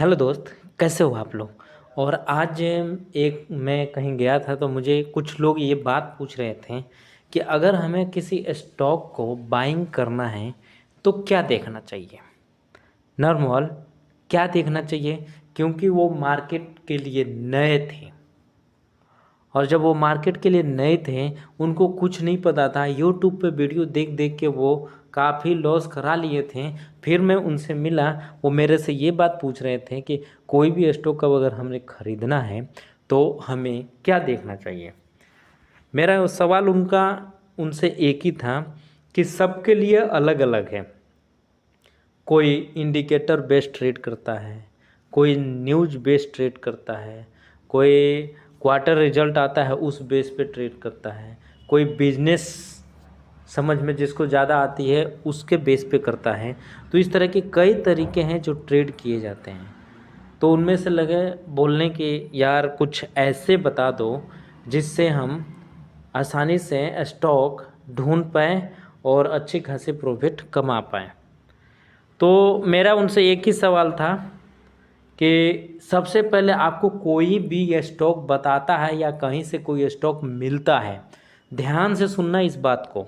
Hello दोस्त, कैसे हो आप लोग। और आज एक मैं कहीं गया था तो मुझे कुछ लोग ये बात पूछ रहे थे कि अगर हमें किसी स्टॉक को बाइंग करना है तो क्या देखना चाहिए। नॉर्मल क्या देखना चाहिए, क्योंकि वो मार्केट के लिए नए थे और जब वो मार्केट के लिए नए थे उनको कुछ नहीं पता था। यूट्यूब पे वीडियो देख देख के वो काफ़ी लॉस करा लिए थे। फिर मैं उनसे मिला, वो मेरे से ये बात पूछ रहे थे कि कोई भी स्टॉक अगर हमें ख़रीदना है तो हमें क्या देखना चाहिए। मेरा वो सवाल उनका उनसे एक ही था कि सबके लिए अलग अलग है। कोई इंडिकेटर बेस्ड ट्रेड करता है, कोई न्यूज बेस्ड ट्रेड करता है, कोई क्वार्टर रिजल्ट आता है उस बेस पे ट्रेड करता है, कोई बिजनेस समझ में जिसको ज़्यादा आती है उसके बेस पे करता है। तो इस तरह के कई तरीके हैं जो ट्रेड किए जाते हैं। तो उनमें से लगे बोलने कि यार कुछ ऐसे बता दो जिससे हम आसानी से स्टॉक ढूंढ पाएँ और अच्छी खासी प्रॉफिट कमा पाएँ। तो मेरा उनसे एक ही सवाल था कि सबसे पहले आपको कोई भी स्टॉक बताता है या कहीं से कोई स्टॉक मिलता है, ध्यान से सुनना इस बात को।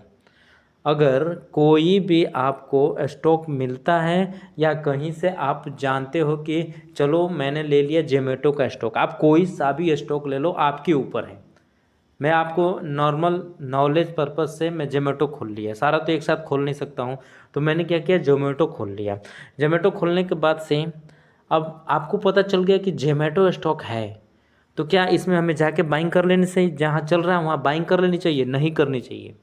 अगर कोई भी आपको स्टॉक मिलता है या कहीं से आप जानते हो कि चलो मैंने ले लिया जोमेटो का स्टॉक, आप कोई सा भी स्टॉक ले लो, आपके ऊपर है। मैं आपको नॉर्मल नॉलेज पर्पज़ से मैं जोमेटो खोल लिया, सारा तो एक साथ खोल नहीं सकता हूँ। तो मैंने क्या किया, जोमेटो खोल लिया। जोमेटो खोलने के बाद से अब आपको पता चल गया कि जोमेटो स्टॉक है, तो क्या इसमें हमें जाके बाइंग कर लेनी चाहिए, जहाँ चल रहा है वहाँ बाइंग कर लेनी चाहिए? नहीं करनी चाहिए।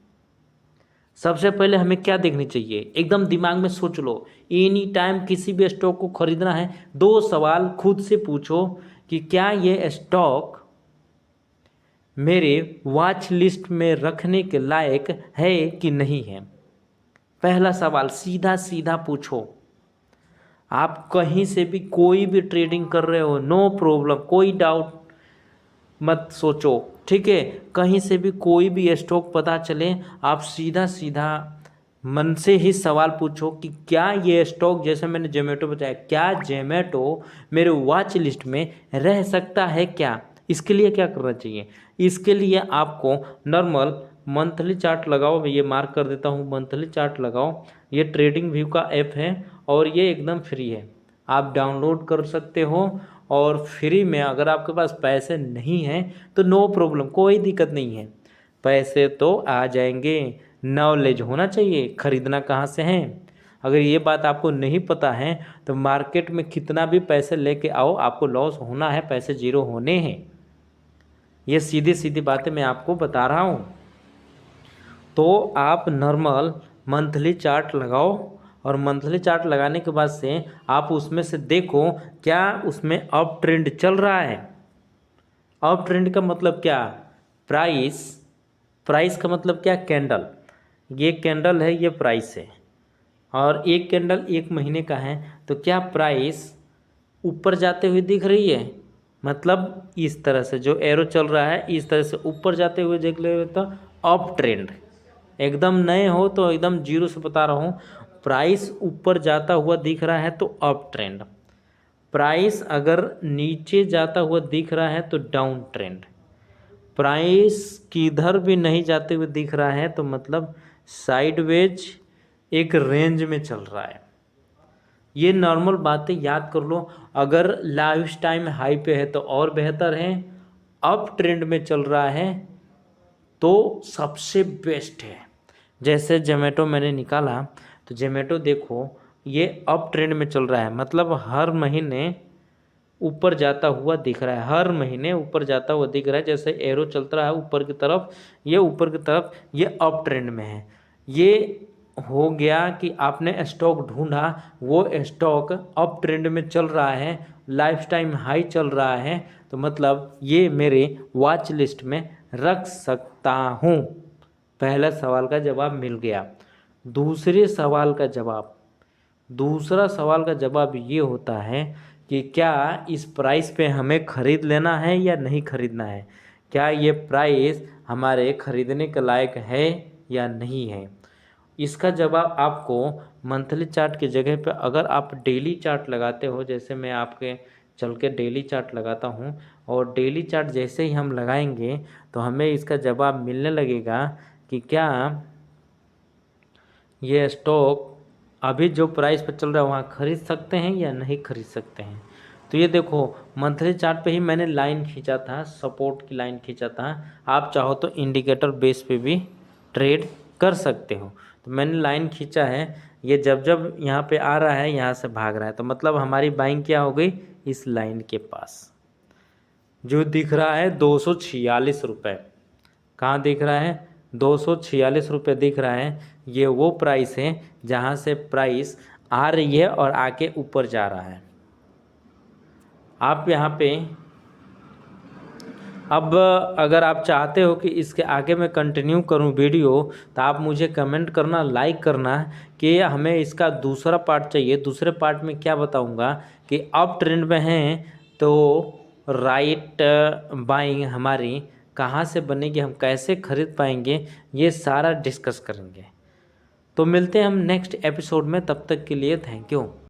सबसे पहले हमें क्या देखनी चाहिए, एकदम दिमाग में सोच लो। एनी टाइम किसी भी स्टॉक को खरीदना है, दो सवाल खुद से पूछो कि क्या ये स्टॉक मेरे वॉच लिस्ट में रखने के लायक है कि नहीं है। पहला सवाल सीधा सीधा पूछो। आप कहीं से भी कोई भी ट्रेडिंग कर रहे हो, नो प्रॉब्लम, कोई डाउट मत सोचो, ठीक है। कहीं से भी कोई भी स्टॉक पता चले, आप सीधा सीधा मन से ही सवाल पूछो कि क्या ये स्टॉक, जैसे मैंने जोमेटो बताया, क्या जोमेटो मेरे वॉच लिस्ट में रह सकता है क्या। इसके लिए क्या करना चाहिए, इसके लिए आपको नॉर्मल मंथली चार्ट लगाओ। मैं ये मार्क कर देता हूँ, मंथली चार्ट लगाओ। ये ट्रेडिंग व्यू का ऐप है और ये एकदम फ्री है, आप डाउनलोड कर सकते हो। और फ्री में अगर आपके पास पैसे नहीं हैं तो नो प्रॉब्लम, कोई दिक्कत नहीं है, पैसे तो आ जाएंगे। नॉलेज होना चाहिए, ख़रीदना कहाँ से है। अगर ये बात आपको नहीं पता है तो मार्केट में कितना भी पैसे लेके आओ, आपको लॉस होना है, पैसे जीरो होने हैं। ये सीधी सीधी बातें मैं आपको बता रहा हूँ। तो आप नॉर्मल मंथली चार्ट लगाओ और मंथली चार्ट लगाने के बाद से आप उसमें से देखो क्या उसमें अप ट्रेंड चल रहा है। अप ट्रेंड का मतलब क्या, प्राइस, प्राइस का मतलब क्या, कैंडल। ये कैंडल है, ये प्राइस है, और एक कैंडल एक महीने का है। तो क्या प्राइस ऊपर जाते हुए दिख रही है, मतलब इस तरह से जो एरो चल रहा है इस तरह से ऊपर जाते हुए देख ले तो अप ट्रेंड। एकदम नए हो तो एकदम जीरो से बता रहा हूँ, प्राइस ऊपर जाता हुआ दिख रहा है तो अप ट्रेंड, प्राइस अगर नीचे जाता हुआ दिख रहा है तो डाउन ट्रेंड, प्राइस किधर भी नहीं जाते हुए दिख रहा है तो मतलब साइडवेज एक रेंज में चल रहा है। ये नॉर्मल बातें याद कर लो। अगर लाइफ टाइम हाई पे है तो और बेहतर है, अप ट्रेंड में चल रहा है तो सबसे बेस्ट है। जैसे जोमेटो मैंने निकाला तो जोमेटो देखो ये अप ट्रेंड में चल रहा है, मतलब हर महीने ऊपर जाता हुआ दिख रहा है, हर महीने ऊपर जाता हुआ दिख रहा है। जैसे एरो चलता रहा है ऊपर की तरफ, ये ऊपर की तरफ, ये अप ट्रेंड में है। ये हो गया कि आपने स्टॉक ढूंढा, वो स्टॉक अप ट्रेंड में चल रहा है, लाइफ टाइम हाई चल रहा है, तो मतलब ये मेरे वॉच लिस्ट में रख सकता हूँ। पहला सवाल का जवाब मिल गया। दूसरे सवाल का जवाब, दूसरा सवाल का जवाब ये होता है कि क्या इस प्राइस पे हमें ख़रीद लेना है या नहीं ख़रीदना है, क्या ये प्राइस हमारे ख़रीदने के लायक है या नहीं है। इसका जवाब आपको मंथली चार्ट की जगह पे अगर आप डेली चार्ट लगाते हो, जैसे मैं आपके चल के डेली चार्ट लगाता हूँ, और डेली चार्ट जैसे ही हम लगाएंगे तो हमें इसका जवाब मिलने लगेगा कि क्या ये स्टॉक अभी जो प्राइस पर चल रहा है वहाँ खरीद सकते हैं या नहीं खरीद सकते हैं। तो ये देखो मंथली चार्ट पे ही मैंने लाइन खींचा था, सपोर्ट की लाइन खींचा था। आप चाहो तो इंडिकेटर बेस पे भी ट्रेड कर सकते हो। तो मैंने लाइन खींचा है, ये जब जब यहाँ पे आ रहा है यहाँ से भाग रहा है, तो मतलब हमारी बाइंग क्या हो गई इस लाइन के पास, जो दिख रहा है 246 रुपये। कहाँ दिख रहा है 246 रुपये दिख रहा है। ये वो प्राइस है जहाँ से प्राइस आ रही है और आके ऊपर जा रहा है। आप यहाँ पे अब अगर आप चाहते हो कि इसके आगे मैं कंटिन्यू करूं वीडियो, तो आप मुझे कमेंट करना, लाइक करना कि हमें इसका दूसरा पार्ट चाहिए। दूसरे पार्ट में क्या बताऊंगा कि अप ट्रेंड में हैं तो राइट बाइंग हमारी कहाँ से बनेगी, हम कैसे खरीद पाएंगे, ये सारा डिस्कस करेंगे। तो मिलते हैं हम नेक्स्ट एपिसोड में, तब तक के लिए थैंक यू।